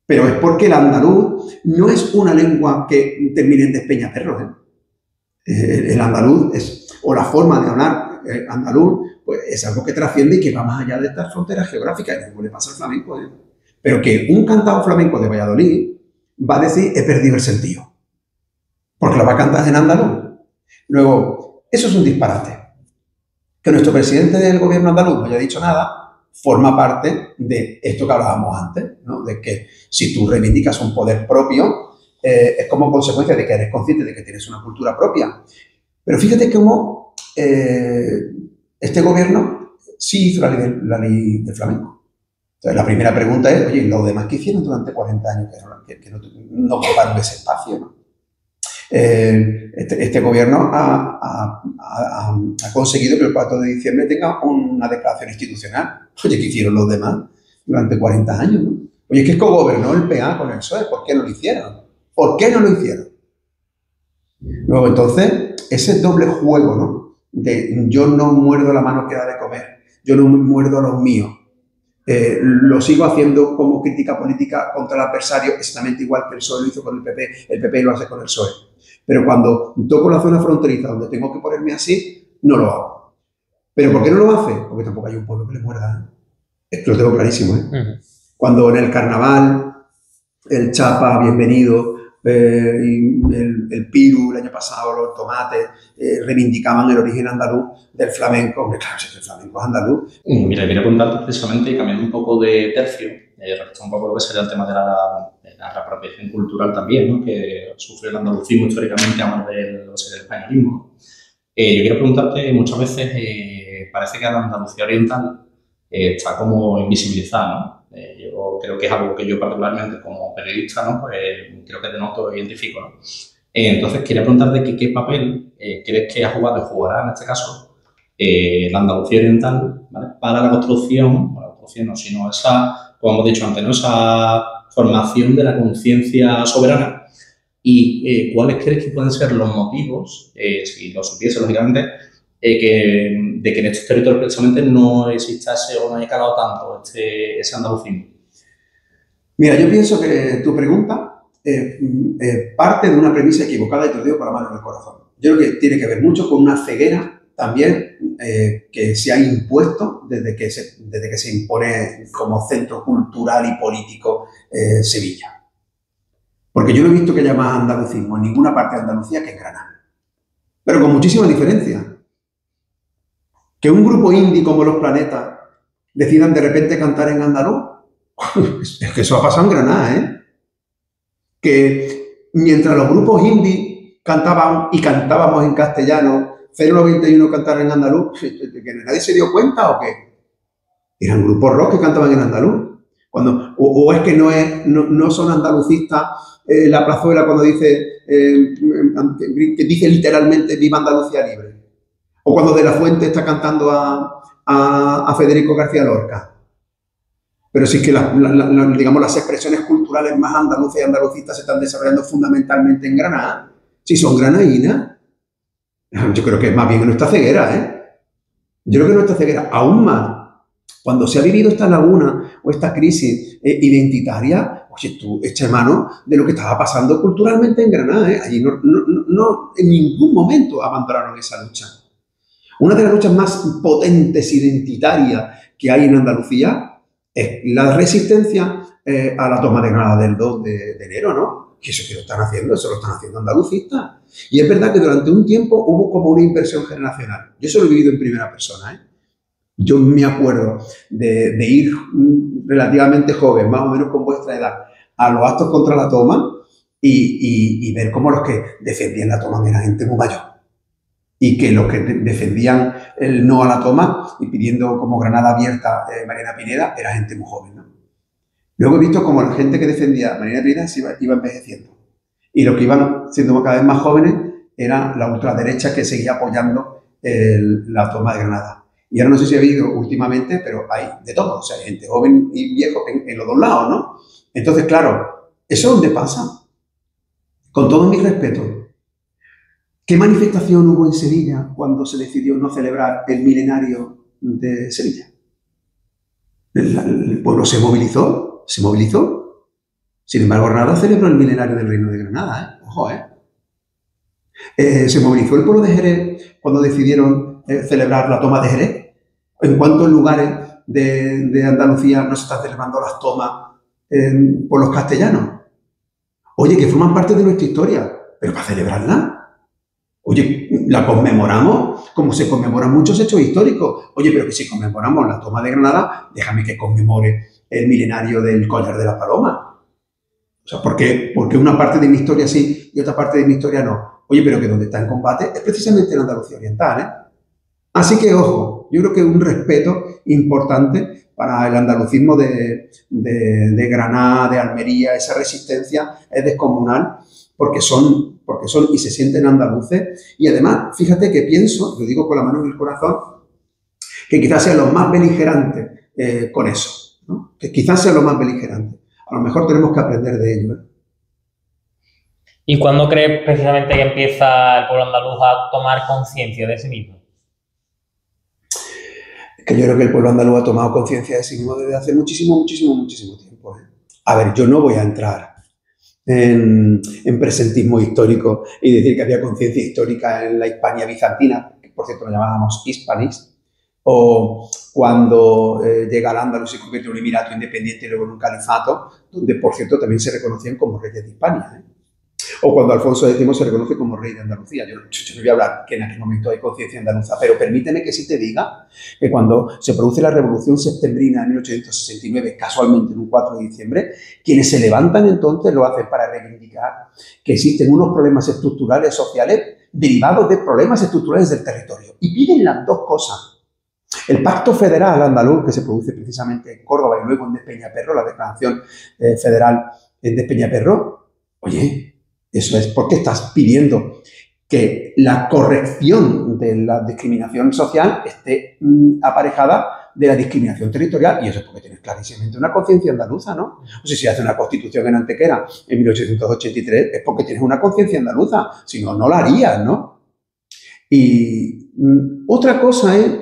Pero es porque el andaluz no es una lengua que termine en despeñaperros, ¿eh? El andaluz o la forma de hablar andaluz, pues es algo que trasciende y que va más allá de estas fronteras geográficas. Y algo le pasa al flamenco, ¿eh? Pero que un cantado flamenco de Valladolid va a decir, he perdido el sentido. Porque lo va a cantar en andaluz. Luego, eso es un disparate. Que nuestro presidente del gobierno andaluz no haya dicho nada, forma parte de esto que hablábamos antes, ¿no? De que si tú reivindicas un poder propio, es como consecuencia de que eres consciente de que tienes una cultura propia. Pero fíjate cómo este gobierno sí hizo la ley del flamenco. Entonces, la primera pregunta es, oye, ¿los demás qué hicieron durante 40 años que no ocuparon ese espacio, ¿no? Este gobierno ha conseguido que el 4 de diciembre tenga una declaración institucional. Oye, ¿qué hicieron los demás durante 40 años, ¿no? Oye, es que co-gobernó el PA con el PSOE. ¿Por qué no lo hicieron? ¿Por qué no lo hicieron? Luego, entonces, ese doble juego, ¿no? De yo no muerdo la mano que da de comer, yo no muerdo a los míos. Lo sigo haciendo como crítica política contra el adversario, exactamente igual que el PSOE lo hizo con el PP lo hace con el PSOE. Pero cuando toco la zona fronteriza donde tengo que ponerme así, no lo hago. ¿Pero por qué no lo hace? Porque tampoco hay un pueblo que le muerda. Esto lo tengo clarísimo, ¿eh? Cuando en el carnaval, el chapa, bienvenido, el piru, el año pasado, los tomates, reivindicaban el origen andaluz del flamenco. Hombre, claro, si el flamenco es andaluz. Mira, quería preguntarte precisamente, y cambiando un poco de tercio, respecto un poco lo que sería el tema de la reapropiación cultural también, ¿no? Que sufre el andalucismo históricamente a más del españolismo. Yo quiero preguntarte, muchas veces parece que la Andalucía oriental está como invisibilizada, ¿no? Yo creo que es algo que yo particularmente como periodista, ¿no? Pues creo que denoto e identifico, ¿no? Entonces, quería preguntarte qué papel crees que ha jugado y jugará en este caso la Andalucía oriental, ¿vale? Para la construcción, bueno, la construcción no, sino esa, como hemos dicho antes, ¿no? Esa formación de la conciencia soberana y cuáles crees que pueden ser los motivos, si lo supiese lógicamente, de que en estos territorios precisamente no existase o no haya calado tanto ese andalucismo. Mira, yo pienso que tu pregunta parte de una premisa equivocada y te lo digo con la mano en el corazón. Yo creo que tiene que ver mucho con una ceguera también que se ha impuesto desde que se impone como centro cultural y político Sevilla. Porque yo no he visto que haya más andalucismo en ninguna parte de Andalucía que en Granada. Pero con muchísima diferencia. Que un grupo indie como Los Planetas decidan de repente cantar en andaluz. Es que eso ha pasado en Granada, ¿eh? Que mientras los grupos indie cantaban y cantábamos en castellano, 091 cantar en andaluz, ¿que nadie se dio cuenta o qué? Eran grupos rock que cantaban en andaluz. O es que no son andalucistas la plazuela cuando dice, que dice literalmente Viva Andalucía Libre. O cuando De la Fuente está cantando a Federico García Lorca. Pero sí que digamos, las expresiones culturales más andaluzas y andalucistas se están desarrollando fundamentalmente en Granada. Si son granadinas, yo creo que más bien en nuestra ceguera, ¿eh? Yo creo que en nuestra ceguera, aún más, cuando se ha vivido esta laguna o esta crisis identitaria, oye, tú echa mano de lo que estaba pasando culturalmente en Granada, ¿eh? Allí no en ningún momento abandonaron esa lucha. Una de las luchas más potentes identitarias que hay en Andalucía es la resistencia a la toma de Granada del 2 de enero, ¿no? Que eso que lo están haciendo, eso lo están haciendo andalucistas. Y es verdad que durante un tiempo hubo como una inversión generacional. Yo eso lo he vivido en primera persona, ¿eh? Yo me acuerdo de ir relativamente joven, más o menos con vuestra edad, a los actos contra la toma y ver cómo los que defendían la toma eran gente muy mayor. Y que los que defendían el no a la toma y pidiendo como Granada abierta Mariana Pineda era gente muy joven, ¿no? Luego he visto como la gente que defendía Mariana Pineda se iba envejeciendo. Y los que iban siendo cada vez más jóvenes era la ultraderecha que seguía apoyando la toma de Granada. Y ahora no sé si ha habido últimamente, pero hay de todo. O sea, hay gente joven y viejo en los dos lados, ¿no? Entonces, claro, ¿eso dónde pasa? Con todo mi respeto, ¿qué manifestación hubo en Sevilla cuando se decidió no celebrar el milenario de Sevilla? El pueblo se movilizó. Sin embargo, Granada celebró el milenario del Reino de Granada, ¿eh? Ojo, ¿eh? Se movilizó el pueblo de Jerez cuando decidieron celebrar la toma de Jerez. ¿En cuántos lugares de Andalucía no se están celebrando las tomas por los castellanos? Oye, que forman parte de nuestra historia, pero para celebrarla. Oye, la conmemoramos como se conmemoran muchos hechos históricos. Oye, pero que si conmemoramos la toma de Granada, déjame que conmemore el milenario del Collar de la Paloma. O sea, ¿por qué una parte de mi historia sí y otra parte de mi historia no? Oye, pero que donde está en combate es precisamente en Andalucía Oriental, ¿eh? Así que, ojo, yo creo que un respeto importante para el andalucismo de Granada, de Almería, esa resistencia es descomunal porque son y se sienten andaluces. Y además, fíjate que pienso, lo digo con la mano en el corazón, que quizás sean los más beligerantes con eso, ¿no? Que quizás sean los más beligerantes. A lo mejor tenemos que aprender de ello, ¿eh? ¿Y cuándo crees precisamente que empieza el pueblo andaluz a tomar conciencia de sí mismo? Que yo creo que el pueblo andaluz ha tomado conciencia de sí mismo desde hace muchísimo tiempo, ¿eh? A ver, yo no voy a entrar en presentismo histórico y decir que había conciencia histórica en la Hispania bizantina, que por cierto lo llamábamos Hispanis, o cuando llega al Andalus y se convierte en un emirato independiente y luego en un califato, donde por cierto también se reconocían como reyes de Hispania, ¿eh? O cuando Alfonso X se reconoce como rey de Andalucía. Yo no voy a hablar que en aquel momento hay conciencia andaluza, pero permíteme que sí te diga que cuando se produce la Revolución Septembrina de 1869, casualmente en un 4 de diciembre, quienes se levantan entonces lo hacen para reivindicar que existen unos problemas estructurales sociales derivados de problemas estructurales del territorio. Y piden las dos cosas. El Pacto Federal Andaluz, que se produce precisamente en Córdoba y luego en Despeñaperro, la Declaración Federal en Despeñaperro, oye, eso es porque estás pidiendo que la corrección de la discriminación social esté aparejada de la discriminación territorial, y eso es porque tienes clarísimamente una conciencia andaluza, ¿no? O sea, si haces una constitución en Antequera en 1883 es porque tienes una conciencia andaluza, si no, no la harías, ¿no? Y otra cosa es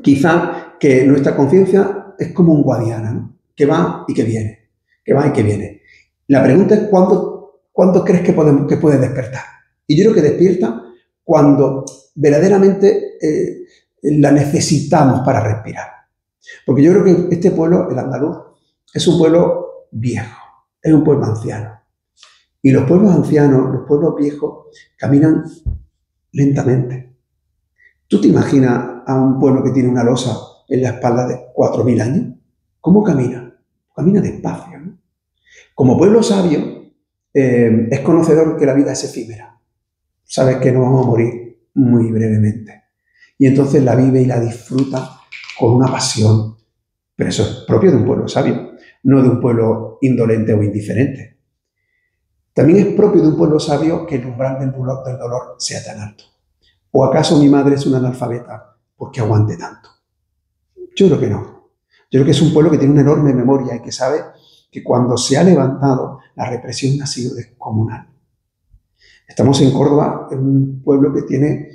quizá que nuestra conciencia es como un guadiana, ¿no? Que va y que viene, que va y que viene. La pregunta es ¿cuándo crees que puede despertar? Y yo creo que despierta cuando verdaderamente la necesitamos para respirar. Porque yo creo que este pueblo, el andaluz, es un pueblo viejo, es un pueblo anciano. Y los pueblos ancianos, los pueblos viejos, caminan lentamente. ¿Tú te imaginas a un pueblo que tiene una losa en la espalda de 4.000 años? ¿Cómo camina? Camina despacio, ¿no? Como pueblo sabio, es conocedor que la vida es efímera. Sabes que nos vamos a morir muy brevemente. Y entonces la vive y la disfruta con una pasión. Pero eso es propio de un pueblo sabio, no de un pueblo indolente o indiferente. También es propio de un pueblo sabio que el umbral del dolor sea tan alto. ¿O acaso mi madre es una analfabeta porque aguante tanto? Yo creo que no. Yo creo que es un pueblo que tiene una enorme memoria y que sabe que cuando se ha levantado, la represión ha sido descomunal. Estamos en Córdoba, en un pueblo que tiene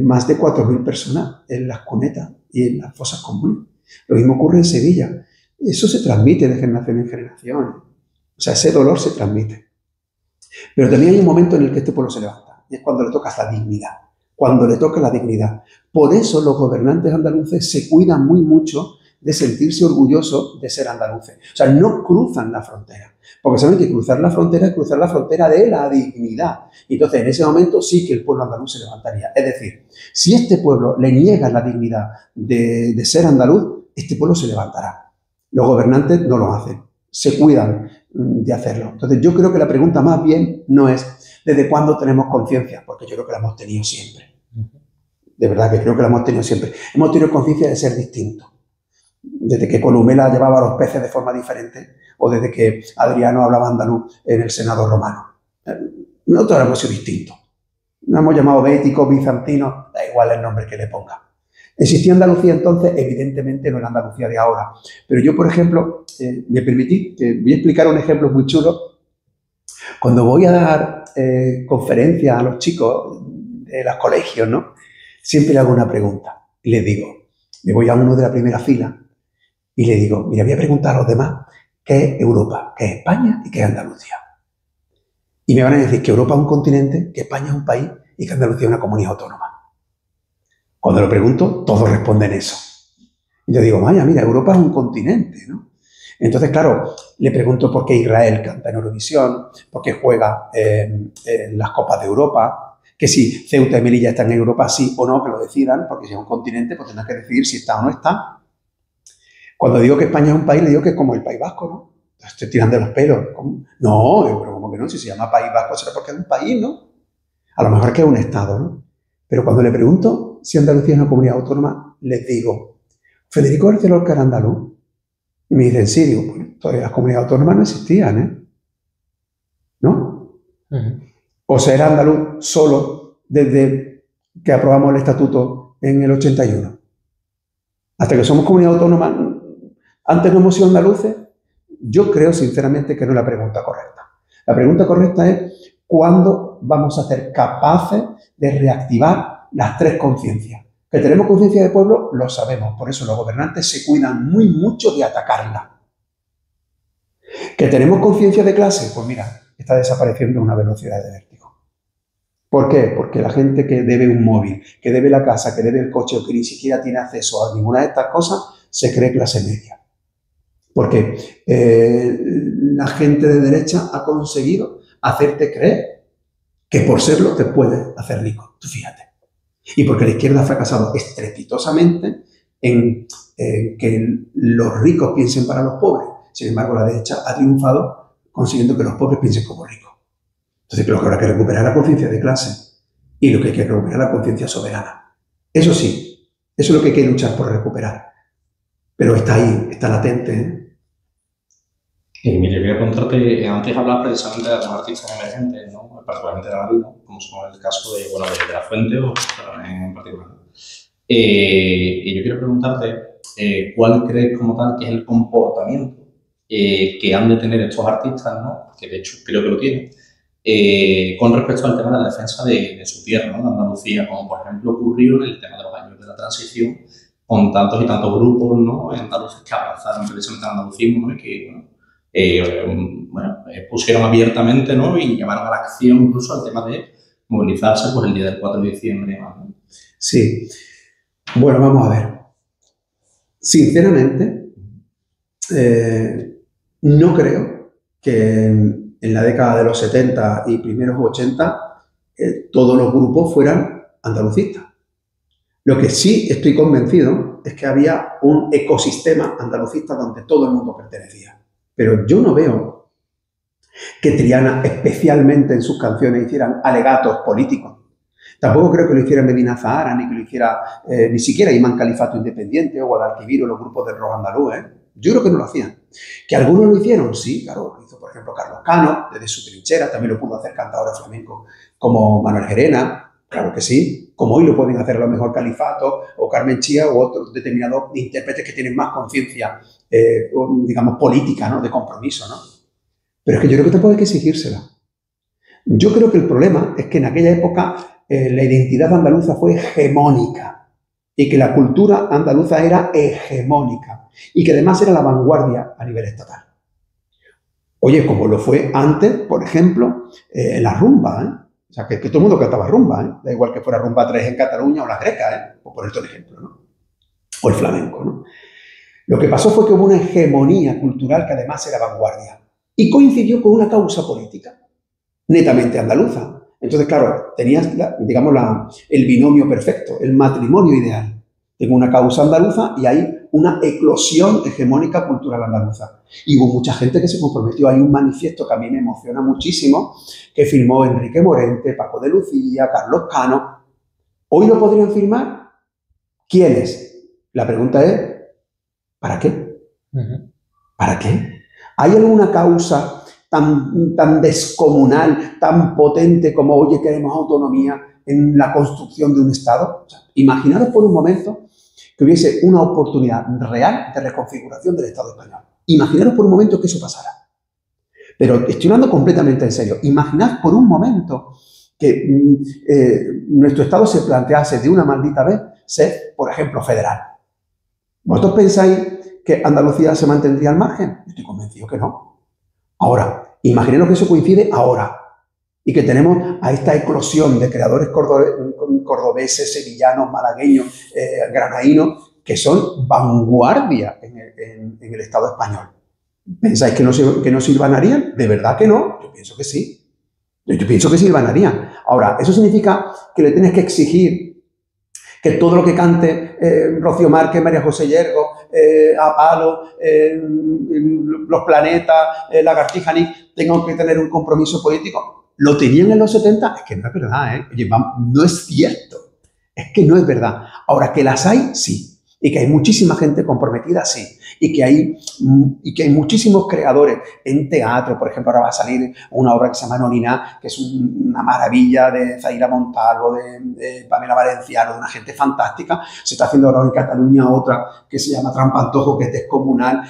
más de 4.000 personas en las cunetas y en las fosas comunes. Lo mismo ocurre en Sevilla. Eso se transmite de generación en generación. O sea, ese dolor se transmite. Pero también hay un momento en el que este pueblo se levanta, y es cuando le toca la dignidad. Cuando le toca la dignidad. Por eso los gobernantes andaluces se cuidan muy mucho de sentirse orgullosos de ser andaluces. O sea, no cruzan la frontera. Porque saben que cruzar la frontera es cruzar la frontera de la dignidad. Y entonces, en ese momento sí que el pueblo andaluz se levantaría. Es decir, si este pueblo le niega la dignidad de ser andaluz, este pueblo se levantará. Los gobernantes no lo hacen. Se cuidan de hacerlo. Entonces, yo creo que la pregunta más bien no es ¿desde cuándo tenemos conciencia? Porque yo creo que la hemos tenido siempre. De verdad que creo que la hemos tenido siempre. Hemos tenido conciencia de ser distintos. Desde que Columela llevaba a los peces de forma diferente o desde que Adriano hablaba andaluz en el Senado romano. Nosotros hemos sido distintos. Nos hemos llamado béticos, bizantinos, da igual el nombre que le ponga. ¿Existía Andalucía entonces? Evidentemente no era Andalucía de ahora. Pero yo, por ejemplo, me permití, voy a explicar un ejemplo muy chulo. Cuando voy a dar conferencias a los chicos de los colegios, ¿no? Siempre le hago una pregunta. Y les digo, me voy a uno de la primera fila y le digo, mira, voy a preguntar a los demás qué es Europa, qué es España y qué es Andalucía. Y me van a decir que Europa es un continente, que España es un país y que Andalucía es una comunidad autónoma. Cuando lo pregunto, todos responden eso. Y yo digo, vaya, mira, Europa es un continente, ¿no? Entonces, claro, le pregunto por qué Israel canta en Eurovisión, por qué juega en las Copas de Europa, que si Ceuta y Melilla están en Europa, sí o no, que lo decidan, porque si es un continente, pues tendrán que decidir si está o no está. Cuando digo que España es un país, le digo que es como el País Vasco, ¿no? Estoy tirando los pelos. ¿Cómo? No, pero como que no, si se llama País Vasco será porque es un país, ¿no? A lo mejor es que es un estado, ¿no? Pero cuando le pregunto si Andalucía es una comunidad autónoma, les digo, ¿Federico García Lorca era andaluz? Y me dicen, sí, digo, pues todavía las comunidades autónomas no existían, ¿eh? ¿No? O sea, era andaluz solo desde que aprobamos el estatuto en el 81. Hasta que somos comunidad autónoma, antes no hemos sido andaluces. Yo creo sinceramente que no es la pregunta correcta. La pregunta correcta es ¿cuándo vamos a ser capaces de reactivar las tres conciencias? Que tenemos conciencia de pueblo, lo sabemos. Por eso los gobernantes se cuidan muy mucho de atacarla. ¿Que tenemos conciencia de clase? Pues mira, está desapareciendo a una velocidad de vértigo. ¿Por qué? Porque la gente que debe un móvil, que debe la casa, que debe el coche o que ni siquiera tiene acceso a ninguna de estas cosas, se cree clase media. Porque la gente de derecha ha conseguido hacerte creer que por serlo te puedes hacer rico. Tú fíjate. Y porque la izquierda ha fracasado estrepitosamente en que los ricos piensen para los pobres. Sin embargo, la derecha ha triunfado consiguiendo que los pobres piensen como ricos. Entonces, lo que habrá que recuperar es la conciencia de clase y lo que hay que recuperar es la conciencia soberana. Eso sí, eso es lo que hay que luchar por recuperar. Pero está ahí, está latente, ¿eh? Mira, quería preguntarte, antes hablabas precisamente de los artistas emergentes, ¿no? Particularmente de Madrid, ¿no? Como son el caso de, bueno, de La Fuente o en particular. Y yo quiero preguntarte, ¿cuál crees como tal que es el comportamiento que han de tener estos artistas, ¿no? Que de hecho creo que lo tienen, con respecto al tema de la defensa de su tierra, ¿no? De Andalucía, como por ejemplo ocurrió en el tema de los años de la transición, con tantos y tantos grupos, ¿no? Andaluces que abrazaron precisamente el andalucismo, ¿no? Y que, pusieron abiertamente, ¿no? Y llamaron a la acción incluso al tema de movilizarse pues, el día del 4 de diciembre. ¿No? Sí. Bueno, vamos a ver. Sinceramente, no creo que en la década de los 70 y primeros 80 todos los grupos fueran andalucistas. Lo que sí estoy convencido es que había un ecosistema andalucista donde todo el mundo pertenecía. Pero yo no veo que Triana especialmente en sus canciones hicieran alegatos políticos. Tampoco creo que lo hiciera Medina Zahara, ni que lo hiciera ni siquiera Imán Califato Independiente o Guadalquivir o los grupos del rock andaluz. Yo creo que no lo hacían. ¿Que algunos lo hicieron? Sí, claro. Lo hizo, por ejemplo, Carlos Cano, desde su trinchera. También lo pudo hacer cantadores flamencos como Manuel Gerena. Claro que sí. Como hoy lo pueden hacer a lo mejor Califato o Carmen Chía u otros determinados intérpretes que tienen más conciencia, digamos, política, ¿no? De compromiso, ¿no? Pero es que yo creo que tampoco hay que exigírsela. Yo creo que el problema es que en aquella época la identidad andaluza fue hegemónica y que la cultura andaluza era hegemónica y que además era la vanguardia a nivel estatal. Oye, como lo fue antes, por ejemplo, la rumba, O sea, que todo el mundo cantaba rumba, Da igual que fuera rumba 3 en Cataluña o la greca, Por ponerte un ejemplo, ¿no? O el flamenco, ¿no? Lo que pasó fue que hubo una hegemonía cultural que además era vanguardia y coincidió con una causa política netamente andaluza. Entonces, claro, tenías, digamos, el binomio perfecto, el matrimonio ideal. Tengo una causa andaluza y hay una eclosión hegemónica cultural andaluza. Y hubo mucha gente que se comprometió. Hay un manifiesto que a mí me emociona muchísimo, que firmó Enrique Morente, Paco de Lucía, Carlos Cano. ¿Hoy lo podrían firmar? ¿Quiénes? La pregunta es, ¿para qué? ¿Para qué? ¿Hay alguna causa tan descomunal, tan potente como, oye, queremos autonomía en la construcción de un Estado? O sea, imaginaros por un momento que hubiese una oportunidad real de reconfiguración del Estado español. Imaginaros por un momento que eso pasara. Pero estoy hablando completamente en serio. Imaginad por un momento que nuestro Estado se plantease de una maldita vez ser, por ejemplo, federal. ¿Vosotros pensáis que Andalucía se mantendría al margen? Estoy convencido que no. Ahora, imaginaros que eso coincide ahora y que tenemos a esta eclosión de creadores cordobeses, sevillanos, malagueños, granadinos, que son vanguardia en el Estado español. ¿Pensáis que no silvanarían? ¿De verdad que no? Yo pienso que sí. Yo pienso que silvanarían. Ahora, ¿eso significa que le tienes que exigir que todo lo que cante Rocío Márquez, María José Yergo, Apalo, Los Planetas, Lagartija Nick, tengan que tener un compromiso político? ¿Lo tenían en los 70? Es que no es verdad, Oye, no es cierto. Es que no es verdad. Ahora, que las hay, sí. Y que hay muchísima gente comprometida, sí. Y que hay muchísimos creadores en teatro. Por ejemplo, ahora va a salir una obra que se llama Nonina, que es una maravilla, de Zaira Montalvo, de Pamela Valenciano, de una gente fantástica. Se está haciendo ahora en Cataluña otra que se llama Trampantojo, que es descomunal.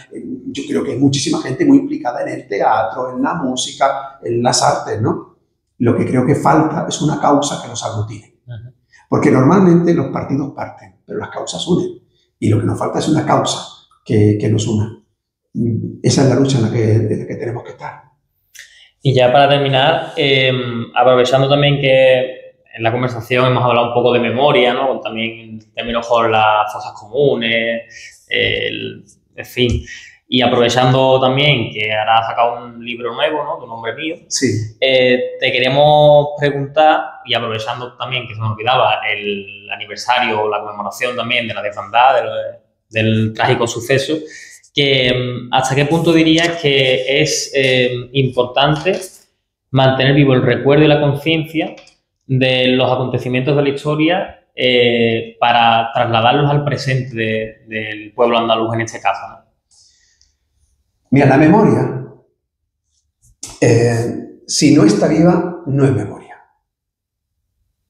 Yo creo que hay muchísima gente muy implicada en el teatro, en la música, en las artes, ¿no? Lo que creo que falta es una causa que los aglutine. Porque normalmente los partidos parten, pero las causas unen. Y lo que nos falta es una causa que nos una. Esa es la lucha en la que tenemos que estar. Y ya para terminar, aprovechando también que en la conversación hemos hablado un poco de memoria, ¿no? También en términos con las fosas comunes, en fin. Y aprovechando también que ahora has sacado un libro nuevo, ¿no? Tu nombre mío. Sí. Te queremos preguntar, y aprovechando también que se me olvidaba el aniversario o la conmemoración también de la desbandada, del trágico suceso, que hasta qué punto dirías que es importante mantener vivo el recuerdo y la conciencia de los acontecimientos de la historia para trasladarlos al presente del pueblo andaluz en este caso, ¿no? Mira, la memoria, si no está viva, no es memoria.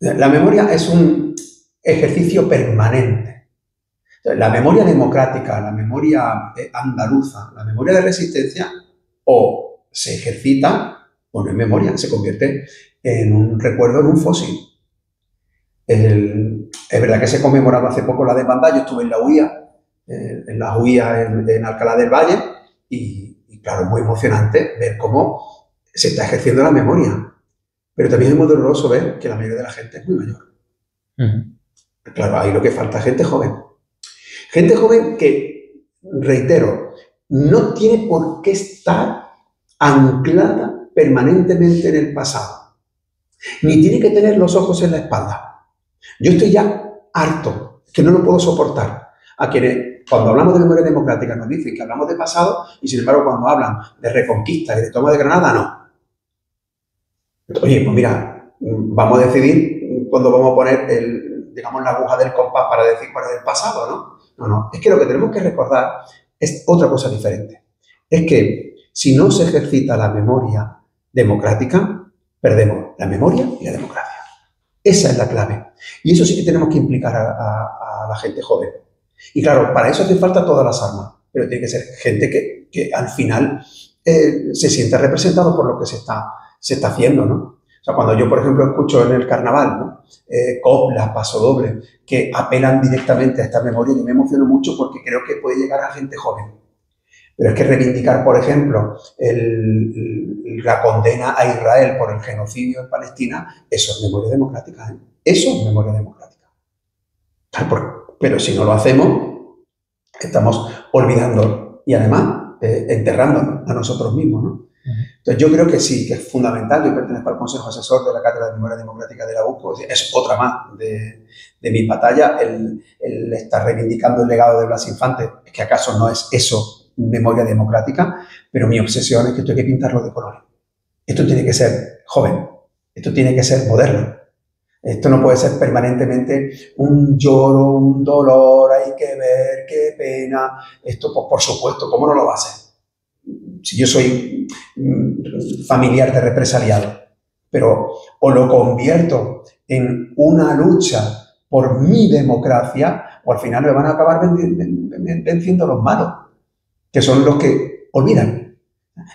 La memoria es un ejercicio permanente. La memoria democrática, la memoria andaluza, la memoria de resistencia, o se ejercita o no es memoria, se convierte en un recuerdo, en un fósil. Es verdad que se conmemoraba hace poco la desbandada. Yo estuve en la UIA, en Alcalá del Valle, y claro, es muy emocionante ver cómo se está ejerciendo la memoria. Pero también es muy doloroso ver que la mayoría de la gente es muy mayor. Claro, ahí lo que falta es gente joven. Gente joven que, reitero, no tiene por qué estar anclada permanentemente en el pasado, ni tiene que tener los ojos en la espalda. Yo estoy ya harto, que no lo puedo soportar, a quienes cuando hablamos de memoria democrática nos dicen que hablamos de pasado y sin embargo cuando hablan de reconquista y de toma de Granada, no. Oye, pues mira, vamos a decidir cuándo vamos a poner digamos, la aguja del compás para decir cuál es el pasado, ¿no? No, es que lo que tenemos que recordar es otra cosa diferente. Es que si no se ejercita la memoria democrática, perdemos la memoria y la democracia. Esa es la clave. Y eso sí que tenemos que implicar a la gente joven. Y claro, para eso hace falta todas las armas, pero tiene que ser gente que al final se sienta representado por lo que se está haciendo, ¿no? O sea, cuando yo, por ejemplo, escucho en el carnaval, ¿no? Coplas, pasodobles, que apelan directamente a esta memoria, yo me emociono mucho porque creo que puede llegar a gente joven. Pero es que reivindicar, por ejemplo, la condena a Israel por el genocidio en Palestina, eso es memoria democrática, ¿eh? Eso es memoria democrática. Pero si no lo hacemos, estamos olvidando y además enterrándonos a nosotros mismos, ¿no? Entonces yo creo que sí, que es fundamental. Yo pertenezco al Consejo Asesor de la Cátedra de Memoria Democrática de la UCO, es otra más de mi batalla, el estar reivindicando el legado de Blas Infante, que acaso no es eso memoria democrática, pero mi obsesión es que esto hay que pintarlo de colores. Esto tiene que ser joven, esto tiene que ser moderno. Esto no puede ser permanentemente un lloro, un dolor, hay que ver, qué pena. Esto, pues, por supuesto, ¿cómo no lo va a ser? Si yo soy familiar de represaliado, pero o lo convierto en una lucha por mi democracia, o al final me van a acabar venciendo los malos, que son los que olvidan.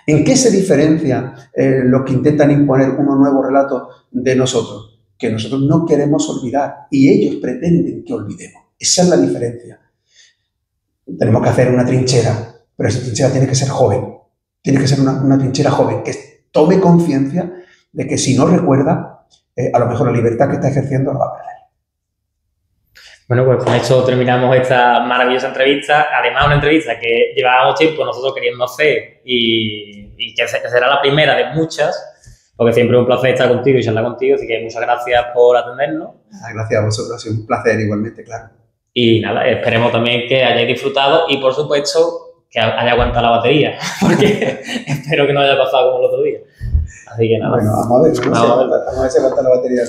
¿En qué se diferencia los que intentan imponer unos nuevos relatos de nosotros? Que nosotros no queremos olvidar y ellos pretenden que olvidemos. Esa es la diferencia. Tenemos que hacer una trinchera, pero esa trinchera tiene que ser joven. Tiene que ser una trinchera joven que tome conciencia de que si no recuerda, a lo mejor la libertad que está ejerciendo la va a perder. Bueno, pues con esto terminamos esta maravillosa entrevista. Además, una entrevista que llevábamos tiempo nosotros queriendo hacer y que será la primera de muchas, porque siempre es un placer estar contigo y charlar contigo, así que muchas gracias por atendernos. Gracias a vosotros, ha sido un placer igualmente, claro. Y nada, esperemos también que hayáis disfrutado y, por supuesto, que haya aguantado la batería, porque espero que no haya pasado como el otro día. Así que nada. Bueno, vamos a ver si aguanta la batería.